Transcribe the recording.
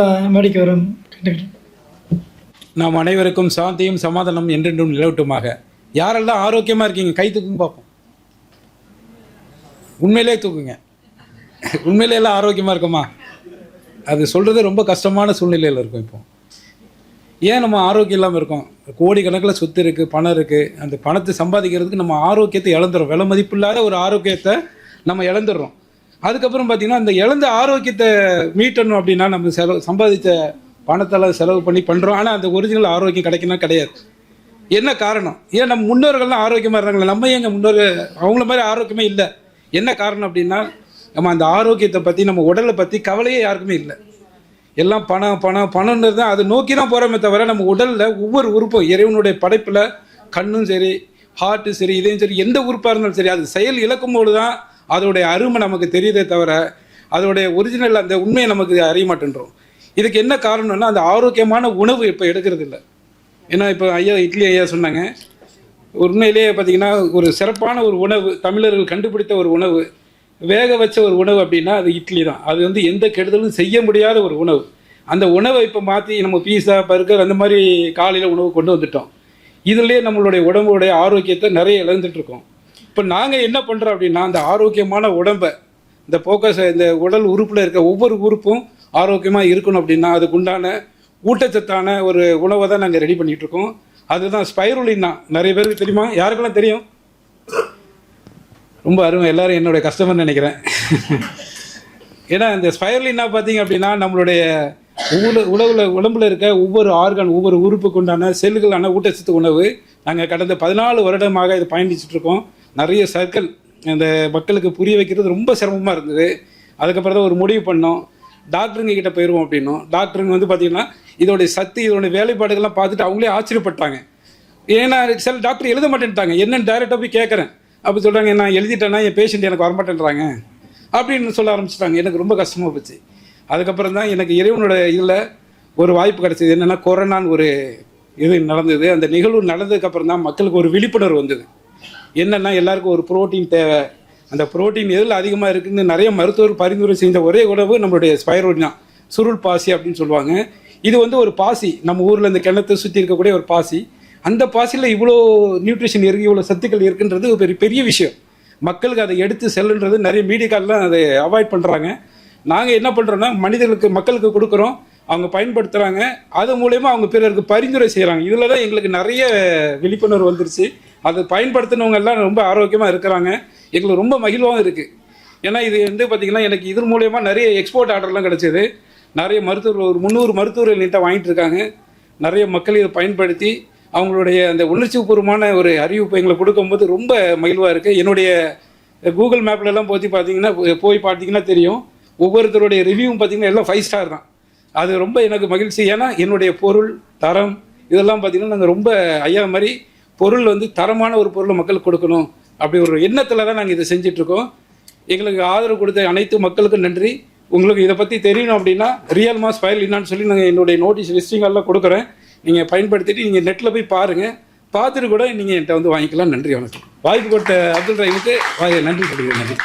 மேடைக்கு வரும் கேட்டுக்கிறேன். நாம் அனைவருக்கும் சாந்தியும் சமாதானம் என்றென்றும் நிலவட்டுமாக. யாரெல்லாம் ஆரோக்கியமாக இருக்கீங்க கை தூக்குங்க பார்ப்போம். உண்மையிலே தூக்குங்க. உண்மையிலே எல்லாம் ஆரோக்கியமாக இருக்குமா? அது சொல்கிறது ரொம்ப கஷ்டமான சூழ்நிலையில் இருக்கும். இப்போ ஏன் நம்ம ஆரோக்கியம் இல்லாமல் இருக்கோம்? கோடிக்கணக்கில் சொத்து இருக்குது, பணம் இருக்குது. அந்த பணத்தை சம்பாதிக்கிறதுக்கு நம்ம ஆரோக்கியத்தை இழந்துடுறோம். விலை மதிப்பில்லாத ஒரு ஆரோக்கியத்தை நம்ம இழந்துடுறோம். அதுக்கப்புறம் பார்த்திங்கன்னா அந்த இழந்த ஆரோக்கியத்தை மீட்டணும் அப்படின்னா நம்ம சம்பாதித்த பணத்தெல்லாம் செலவு பண்ணி பண்ணுறோம். ஆனால் அந்த ஒரிஜினல் ஆரோக்கியம் கிடைக்கணும் கிடையாது. என்ன காரணம்? ஏன் நம்ம முன்னோர்கள்லாம் ஆரோக்கியமாக இருந்தாங்களே, நம்ம எங்கள் முன்னோர்கள் அவங்கள மாதிரி ஆரோக்கியமே இல்லை. என்ன காரணம் அப்படின்னா நம்ம அந்த ஆரோக்கியத்தை பற்றி, நம்ம உடலை பற்றி கவலையே யாருக்குமே இல்லை. எல்லாம் பணம் பணம் பணம்ன்றது தான் அதை நோக்கி தான் போகிறோமே தவிர நம்ம உடலில் ஒவ்வொரு உறுப்பும் இறைவனுடைய படைப்பில் கண்ணும் சரி, ஹார்ட்டு சரி, இதையும் சரி, எந்த உறுப்பாக இருந்தாலும் சரி, அது செயல் இழக்கும்போது தான் அதோடைய அருமை நமக்கு தெரியுதே தவிர அதோடைய ஒரிஜினல் அந்த உண்மையை நமக்கு அறிய மாட்டேன்றோம். இதுக்கு என்ன காரணம்னா அந்த ஆரோக்கியமான உணவு இப்போ எடுக்கிறது இல்லை. ஏன்னா இப்போ இட்லி ஐயா சொன்னாங்க, உண்மையிலேயே பார்த்திங்கன்னா ஒரு சிறப்பான ஒரு உணவு, தமிழர்கள் கண்டுபிடித்த ஒரு உணவு, வேக வச்ச ஒரு உணவு அப்படின்னா அது இட்லி தான். அது வந்து எந்த கெடுதலும் செய்ய முடியாத ஒரு உணவு. அந்த உணவை இப்போ மாற்றி நம்ம பீஸா, பர்கர் அந்த மாதிரி காலையில் உணவு கொண்டு வந்துட்டோம். இதுலேயே நம்மளுடைய உடம்புடைய ஆரோக்கியத்தை நிறைய இழந்துட்டுருக்கோம். இப்போ நாங்கள் என்ன பண்ணுறோம் அப்படின்னா அந்த ஆரோக்கியமான உடம்பை, இந்த போக்கஸ், இந்த உடல் உறுப்பில் இருக்க ஒவ்வொரு உறுப்பும் ஆரோக்கியமாக இருக்கணும் அப்படின்னா அதுக்குண்டான ஊட்டச்சத்தான ஒரு உணவை தான் நாங்கள் ரெடி பண்ணிகிட்ருக்கோம். அதுதான் ஸ்பைருலினா. நிறைய பேருக்கு தெரியுமா? யாருக்கெல்லாம் தெரியும்? ரொம்ப அருமை. எல்லோரும் என்னுடைய கஸ்டமர்னு நினைக்கிறேன். ஏன்னா இந்த ஸ்பைருலினா பார்த்தீங்க அப்படின்னா நம்மளுடைய உடம்புல இருக்க ஒவ்வொரு ஆர்கான், ஒவ்வொரு உறுப்புக்கு உண்டான செல்லுகளான ஊட்டச்சத்து உணவு நாங்கள் கடந்த 14 வருடமாக இதை பயணிச்சுட்ருக்கோம். நிறைய சர்க்கிள் அந்த மக்களுக்கு புரிய வைக்கிறது ரொம்ப சிரமமாக இருந்தது. அதுக்கப்புறம் தான் ஒரு முடிவு பண்ணோம், டாக்டருங்க கிட்ட போயிடுவோம் அப்படின்னும். டாக்டருங்க வந்து பார்த்திங்கன்னா இதோடைய சக்தி, இதோடைய வேலைப்பாடுகள்லாம் பார்த்துட்டு அவங்களே ஆச்சரியப்பட்டாங்க. ஏன்னா சில டாக்டர் எழுத மாட்டேன்ட்டாங்க. என்னென்னு டைரெக்டாக போய் கேட்குறேன். அப்போ சொல்கிறாங்க, நான் எழுதிட்டேன்னா என் பேஷண்ட் எனக்கு வரமாட்டேன்றாங்க அப்படின்னு சொல்ல ஆரம்பிச்சிட்டாங்க. எனக்கு ரொம்ப கஷ்டமாக போச்சு. அதுக்கப்புறம் தான் எனக்கு இறைவனோட இதில் ஒரு வாய்ப்பு கிடச்சிது. என்னென்னா கொரோனான்னு ஒரு இது நடந்தது. அந்த நிகழ்வு நடந்ததுக்கப்புறம் தான் மக்களுக்கு ஒரு விழிப்புணர்வு வந்தது. என்னென்னா எல்லாருக்கும் ஒரு புரோட்டீன் தேவை. அந்த புரோட்டீன் எதில் அதிகமாக இருக்குதுன்னு நிறைய மருத்துவர் பரிந்துரை செஞ்ச ஒரே உணவு நம்மளுடைய ஸ்பைருலினா, சுருள் பாசி அப்படின்னு சொல்லுவாங்க. இது வந்து ஒரு பாசி, நம்ம ஊரில் இந்த கிணத்தை சுற்றி இருக்கக்கூடிய ஒரு பாசி. அந்த பாசியில் இவ்வளோ நியூட்ரிஷன் இருக்குது, இவ்வளோ சத்துக்கள் இருக்குன்றது ஒரு பெரிய விஷயம். மக்களுக்கு அதை எடுத்து செல்லுன்றது நிறைய மீடியாக்கள்லாம் அதை அவாய்ட் பண்ணுறாங்க. நாங்கள் என்ன பண்ணுறோன்னா மக்களுக்கு கொடுக்குறோம், அவங்க பயன்படுத்துகிறாங்க. அது மூலயமா அவங்க பிறருக்கு பரிந்துரை செய்கிறாங்க. இதில் தான் எங்களுக்கு நிறைய விழிப்புணர்வு வந்துருச்சு. அதை பயன்படுத்தினவங்க எல்லாம் ரொம்ப ஆரோக்கியமாக இருக்கிறாங்க. எங்களுக்கு ரொம்ப மகிழ்வாகவும் இருக்குது. ஏன்னா இது வந்து பார்த்திங்கன்னா எனக்கு இதன் மூலயமா நிறைய எக்ஸ்போர்ட் ஆர்டர்லாம் கிடச்சிது. நிறைய மருத்துவர்கள், ஒரு 300 மருத்துவர்கள் என்கிட்ட வாங்கிட்டு இருக்காங்க. நிறைய மக்கள் இதை பயன்படுத்தி அவங்களுடைய அந்த உணர்ச்சிபூர்வமான ஒரு அறிவிப்பு எங்களை கொடுக்கும்போது ரொம்ப மகிழ்வாக இருக்குது. என்னுடைய கூகுள் மேப்லலாம் போய் பார்த்தீங்கன்னா தெரியும், ஒவ்வொருத்தருடைய ரிவ்யூவும் பார்த்திங்கன்னா எல்லாம் 5 ஸ்டார் தான். அது ரொம்ப எனக்கு மகிழ்ச்சி. ஏன்னா என்னுடைய பொருள் தரம் இதெல்லாம் பார்த்திங்கன்னா நாங்கள் ரொம்ப ஐயா மாதிரி பொருள் வந்து தரமான ஒரு பொருளை மக்களுக்கு கொடுக்கணும் அப்படி ஒரு எண்ணத்தில் தான் நாங்கள் இதை செஞ்சிட்ருக்கோம். எங்களுக்கு ஆதரவு கொடுத்த அனைத்து மக்களுக்கும் நன்றி. உங்களுக்கு இதை பற்றி தெரியணும் அப்படின்னா ரியல் மாஸ் ஸ்பைருலினான்னு சொல்லி நாங்கள் என்னுடைய நோட்டீஸ் லிஸ்டிங்கெல்லாம் கொடுக்குறேன். நீங்கள் பயன்படுத்திட்டு நீங்கள் நெட்டில் போய் பாருங்கள். பார்த்துட்டு கூட நீங்கள் என்கிட்ட வந்து வாங்கிக்கலாம். நன்றி, வணக்கம். வாய்ப்பு கொடுத்த அப்துல் ரஹீமுக்கு நன்றி சொல்லிக்கிறேன். நன்றி.